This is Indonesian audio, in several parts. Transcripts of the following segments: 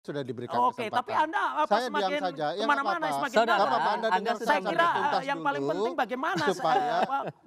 Sudah diberikan Oke, tapi kesempatan. Anda Saya semakin diam saja, ya nggak kemana-mana, apa-apa. semakin Saudara, Nggak dalam. apa-apa, Anda Anda dengar sudah Saya sampai kira tuntas yang paling dulu, penting bagaimana supaya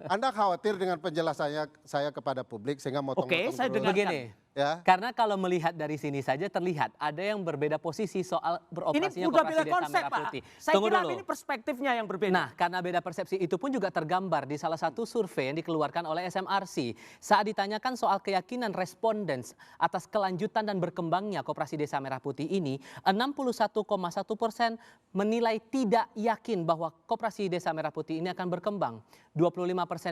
Anda khawatir dengan penjelasannya saya kepada publik sehingga motong-motong Oke, saya terus. dengarkan. Begini, Ya. karena kalau melihat dari sini saja terlihat ada yang berbeda posisi soal Ini beroperasinya udah Koperasi beda Desa konsep, Merah Pak. Putih. Saya Tunggu kira dulu. ini perspektifnya yang berbeda. Nah, karena beda persepsi itu pun juga tergambar di salah satu survei yang dikeluarkan oleh SMRC. Saat ditanyakan soal keyakinan responden atas kelanjutan dan berkembangnya Koperasi Desa Merah Putih ini, 61,1% menilai tidak yakin bahwa Koperasi Desa Merah Putih ini akan berkembang. 25%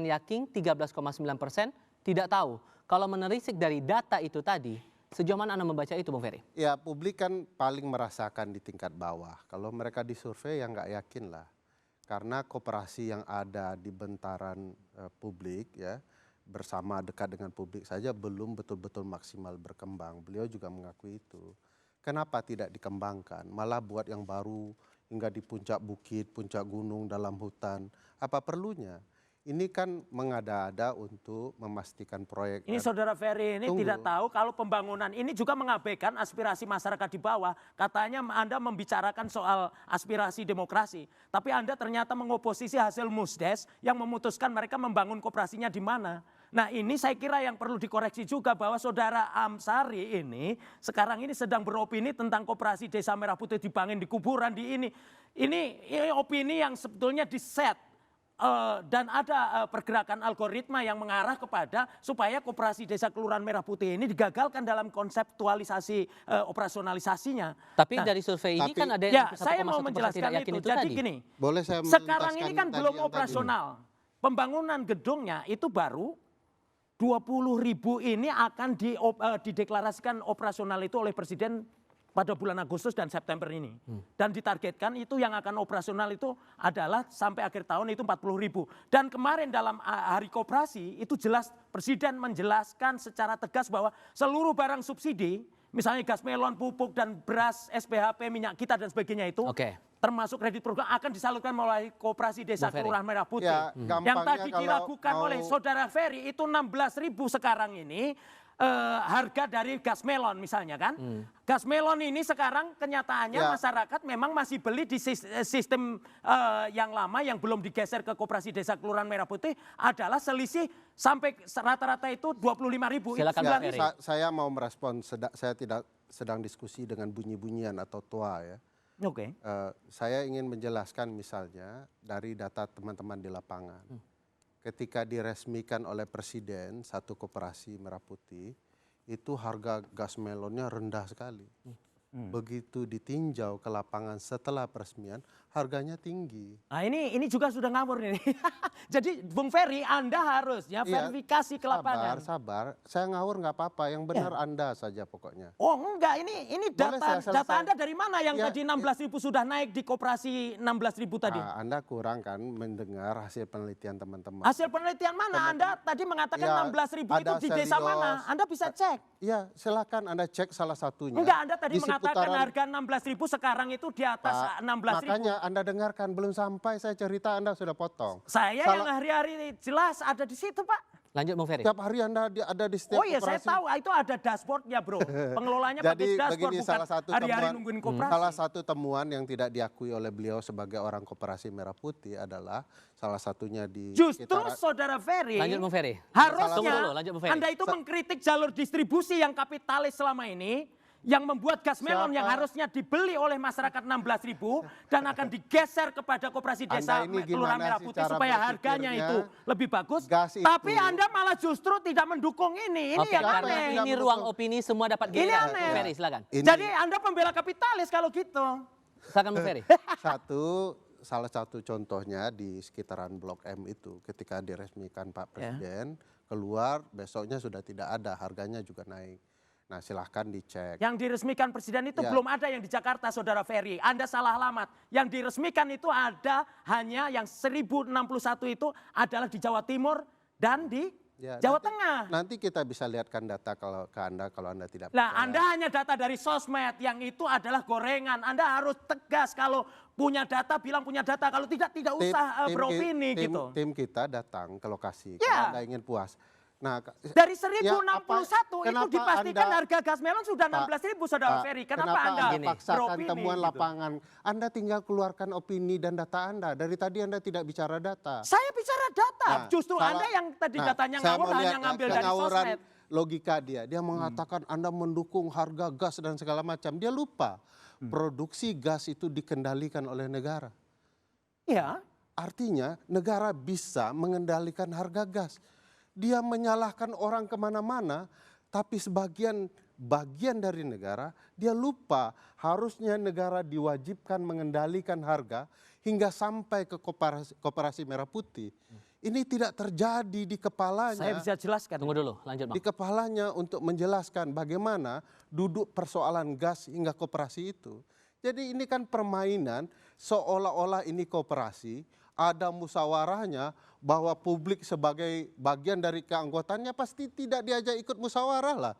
yakin, 13,9% tidak tahu. Kalau menelisik dari data itu tadi, sejauh mana Anda membaca itu, Bung Ferry? Ya, publik kan paling merasakan di tingkat bawah. Kalau mereka disurvei ya nggak yakin lah. Karena koperasi yang ada di bentaran publik ya, bersama dekat dengan publik saja belum betul-betul maksimal berkembang. Beliau juga mengakui itu. Kenapa tidak dikembangkan? Malah buat yang baru hingga di puncak bukit, puncak gunung, dalam hutan. Apa perlunya? Ini kan mengada-ada untuk memastikan proyek. Ini Saudara Ferry ini Tunggu. tidak tahu kalau pembangunan ini juga mengabaikan aspirasi masyarakat di bawah. Katanya Anda membicarakan soal aspirasi demokrasi. Tapi Anda ternyata mengoposisi hasil Musdes yang memutuskan mereka membangun koperasinya di mana. Nah ini saya kira yang perlu dikoreksi juga bahwa Saudara Amsari ini sekarang ini sedang beropini tentang Koperasi Desa Merah Putih dibangun di kuburan di ini. Ini opini yang sebetulnya diset. Dan ada pergerakan algoritma yang mengarah kepada supaya Koperasi Desa Kelurahan Merah Putih ini digagalkan dalam konseptualisasi operasionalisasinya. Tapi Nah, dari survei ini tapi- kan ada ya yang saya mau 1,1% menjelaskan tidak yakin itu. itu Jadi tadi. gini, Boleh saya sekarang ini menuntaskan kan tadi belum yang tadi? operasional. Pembangunan gedungnya itu baru 20.000 ini akan dideklarasikan operasional itu oleh Presiden pada bulan Agustus dan September ini. Dan ditargetkan itu yang akan operasional itu adalah sampai akhir tahun itu 40.000. Dan kemarin dalam hari koperasi itu jelas Presiden menjelaskan secara tegas bahwa seluruh barang subsidi, misalnya gas melon, pupuk dan beras, SPHP, minyak kita dan sebagainya itu, Oke. termasuk kredit program akan disalurkan melalui Koperasi Desa Bung Ferry. Kelurahan Merah Putih. Ya, Yang gampangnya tadi kalau diragukan mau- oleh Saudara Ferry itu 16.000 sekarang ini harga dari gas melon misalnya kan. Gas melon ini sekarang kenyataannya Ya. masyarakat memang masih beli di sistem yang lama yang belum digeser ke Koperasi Desa Kelurahan Merah Putih adalah selisih sampai rata-rata itu 25.000. Silakan, Ya, Pak Ferry. saya mau merespon, saya tidak sedang diskusi dengan bunyi-bunyian atau tua ya. Oke. Saya ingin menjelaskan misalnya dari data teman-teman di lapangan. Ketika diresmikan oleh Presiden satu koperasi Merah Putih, itu harga gas melonnya rendah sekali. Begitu ditinjau ke lapangan setelah peresmian, harganya tinggi. Nah ini juga sudah ngawur nih. Jadi Bung Ferry Anda harusnya Iya, verifikasi ke lapangan. Sabar. Saya ngawur nggak apa-apa, yang benar Anda saja pokoknya. Oh enggak, ini Boleh saya data selesai? Anda dari mana yang Ya, tadi 16.000 sudah naik di Koperasi 16.000 tadi? Anda kurang kan mendengar hasil penelitian teman-teman. Hasil penelitian mana? Anda tadi mengatakan Ya, 16.000 itu ada di desa Selios. mana? Anda bisa cek. Iya, silakan Anda cek salah satunya. Enggak, Anda tadi Di mengatakan seputaran- harga 16.000 sekarang itu di atas Pak, 16.000. makanya Anda dengarkan, belum sampai saya cerita Anda sudah potong. Saya Salah- yang hari-hari jelas ada di situ, Pak. Lanjut, Bung Ferry. Tiap hari Anda ada di setiap Oh iya, saya koperasi. tahu itu ada dashboardnya, Bro. Pengelolanya pakai Jadi dashboard begini, bukan hari-hari nungguin koperasi. salah satu temuan yang tidak diakui oleh beliau sebagai orang Koperasi Merah Putih adalah salah satunya di Justru sekitaran- Saudara Ferry, Lanjut, Bung Ferry. harusnya Tunggu dulu, lanjut, Bung Ferry. Anda itu mengkritik jalur distribusi yang kapitalis selama ini, yang membuat gas melon yang harusnya dibeli oleh masyarakat 16.000 dan akan digeser kepada Koperasi Desa Anda ini Kelurahan gimana Merah sih Putih cara supaya harganya berpikirnya? itu lebih bagus. Gas itu- Tapi Anda malah justru tidak mendukung ini. Ini Oke, yang siapa aneh. yang karena tidak ini ruang opini semua dapat Ini giliran. aneh. Bung Ferry, silakan. Ini Jadi Anda pembela kapitalis kalau gitu. Silakan, Bung Ferry. salah satu contohnya di sekitaran Blok M itu ketika diresmikan Pak Presiden keluar besoknya sudah tidak ada, harganya juga naik. Nah silahkan dicek. Yang diresmikan Presiden itu Ya. belum ada yang di Jakarta, Saudara Ferry. Anda salah alamat. Yang diresmikan itu ada hanya yang 1061 itu adalah di Jawa Timur dan di Ya, Jawa nanti- Tengah. Nanti kita bisa lihatkan data kalau ke Anda kalau Anda tidak Nah, percaya. Anda hanya data dari sosmed, yang itu adalah gorengan. Anda harus tegas kalau punya data, bilang punya data. Kalau tidak usah beropini gitu. Tim kita datang ke lokasi Ya. kalau Anda ingin puas. Nah, Dari ya, 1061 itu kenapa dipastikan Anda- harga gas melon sudah 16.000, Saudara Pak, Ferry. Kenapa kenapa Anda paksakan beropini temuan gitu? lapangan? Anda tinggal keluarkan opini dan data Anda. Dari tadi Anda tidak bicara data. Saya bicara data, Nah, justru salah- Anda yang tadi Nah, katanya saya ngawur melihat hanya ngambil dari pengawuran sosmed. logika dia. Dia mengatakan Anda mendukung harga gas dan segala macam. Dia lupa produksi gas itu dikendalikan oleh negara. Ya, Artinya negara bisa mengendalikan harga gas. Dia menyalahkan orang kemana-mana, tapi bagian dari negara, dia lupa harusnya negara diwajibkan mengendalikan harga hingga sampai ke Koperasi Merah Putih. Ini tidak terjadi di kepalanya. saya bisa jelaskan. Tunggu dulu, lanjut Bang. Di kepalanya untuk menjelaskan bagaimana duduk persoalan gas hingga koperasi itu. Jadi ini kan permainan seolah-olah ini koperasi, ada musyawarahnya bahwa publik sebagai bagian dari keanggotaannya pasti tidak diajak ikut musyawarah lah.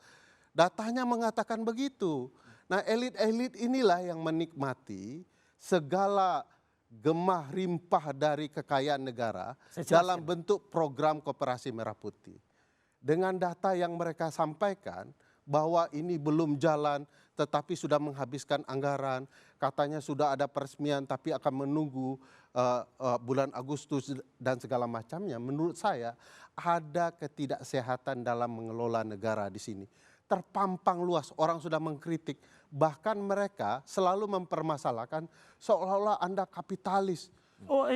Datanya mengatakan begitu. Nah, elit-elit inilah yang menikmati segala gemah rimpah dari kekayaan negara Saya jelaskan. dalam bentuk program Koperasi Merah Putih. Dengan data yang mereka sampaikan bahwa ini belum jalan tetapi sudah menghabiskan anggaran, katanya sudah ada peresmian tapi akan menunggu bulan Agustus dan segala macamnya. Menurut saya ada ketidaksehatan dalam mengelola negara di sini. Terpampang luas, orang sudah mengkritik. Bahkan mereka selalu mempermasalahkan seolah-olah Anda kapitalis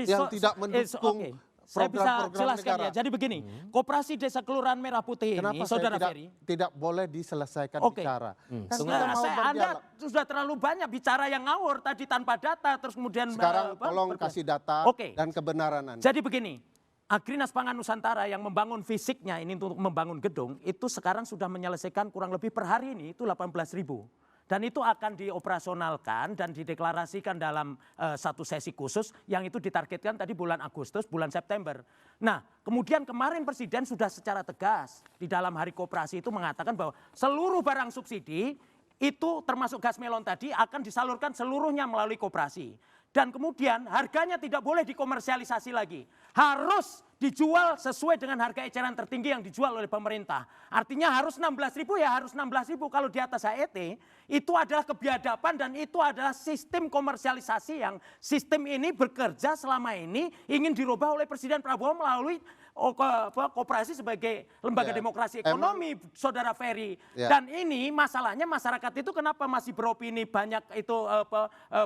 yang tidak mendukung Saya bisa program-program jelaskan negara. ya. Jadi begini, Koperasi Desa Kelurahan Merah Putih Kenapa ini, Saudara saya Ferry. tidak boleh diselesaikan Oke. bicara? Kan Tunggu. kita mau Anda berdialog. sudah terlalu banyak bicara yang ngawur tadi tanpa data, terus kemudian Sekarang tolong kasih data Oke. dan kebenaran Anda. Jadi begini, Agrinas Pangan Nusantara yang membangun fisiknya ini untuk membangun gedung, itu sekarang sudah menyelesaikan kurang lebih per hari ini itu 18.000. Dan itu akan dioperasionalkan dan dideklarasikan dalam satu sesi khusus yang itu ditargetkan tadi bulan Agustus, bulan September. Nah, kemudian kemarin Presiden sudah secara tegas di dalam hari koperasi itu mengatakan bahwa seluruh barang subsidi itu termasuk gas melon tadi akan disalurkan seluruhnya melalui koperasi. Dan kemudian harganya tidak boleh dikomersialisasi lagi. Harus dijual sesuai dengan harga eceran tertinggi yang dijual oleh pemerintah. Artinya harus 16.000 ya harus 16.000. Kalau di atas HET itu adalah kebiadaban dan itu adalah sistem komersialisasi yang sistem ini bekerja selama ini ingin dirubah oleh Presiden Prabowo melalui koperasi sebagai lembaga Ya, demokrasi ekonomi, Saudara Ferry. Ya. Dan ini masalahnya masyarakat itu kenapa masih beropini banyak itu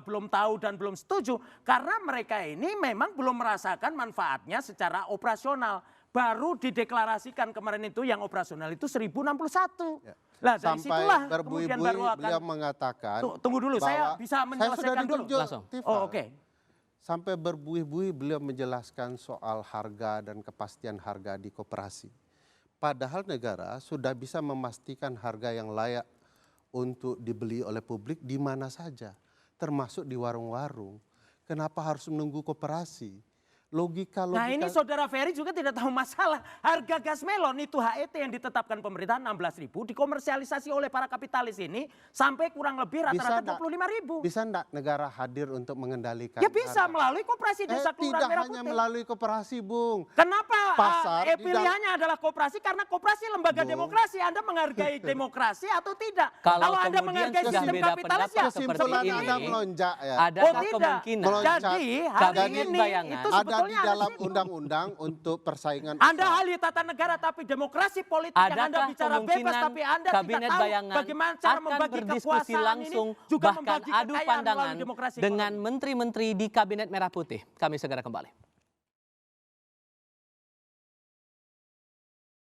belum tahu dan belum setuju. Karena mereka ini memang belum merasakan manfaatnya secara operasional. Baru dideklarasikan kemarin itu yang operasional itu 1061. Ya. Lah dari Sampai situlah kemudian berbuih-buih baru akan. beliau mengatakan Tunggu dulu, saya bahwa- bisa menyelesaikan dulu. ditunjuk, Langsung. Tifa. Oh, oke. Sampai berbuih-buih beliau menjelaskan soal harga dan kepastian harga di koperasi. Padahal negara sudah bisa memastikan harga yang layak untuk dibeli oleh publik di mana saja, termasuk di warung-warung. Kenapa harus menunggu koperasi? Logika-logika. Nah ini Saudara Ferry juga tidak tahu masalah. Harga gas melon itu HET yang ditetapkan pemerintah 16.000 dikomersialisasi oleh para kapitalis ini sampai kurang lebih rata-rata 25.000. Bisa enggak negara hadir untuk mengendalikan? Ya bisa harga? melalui koperasi desa kelurahan Tidak Merah hanya Putih. melalui koperasi, Bung. Kenapa Pasar di pilihannya adalah koperasi? Karena koperasi lembaga Bung. demokrasi. Anda menghargai demokrasi atau tidak? Kalau Anda kemudian menghargai sudah sistem beda kapitalis ya pendapat seperti Kesimpulan ini, Anda melonjak ya. adakah tidak. kemungkinan Meloncat. Jadi hari Kabinet ini bayangan itu Ada di sebetulnya dalam situ. undang-undang untuk persaingan Anda usaha. ahli tata negara tapi demokrasi politik yang Anda adakah bicara bebas kemungkinan tapi Anda kabinet tidak tahu bayangan bagaimana cara akan membagi berdiskusi kekuasaan langsung ini juga bahkan membagi adu kekayaan pandangan melalui demokrasi dengan ekonomi. menteri-menteri di Kabinet Merah Putih? Kami segera kembali.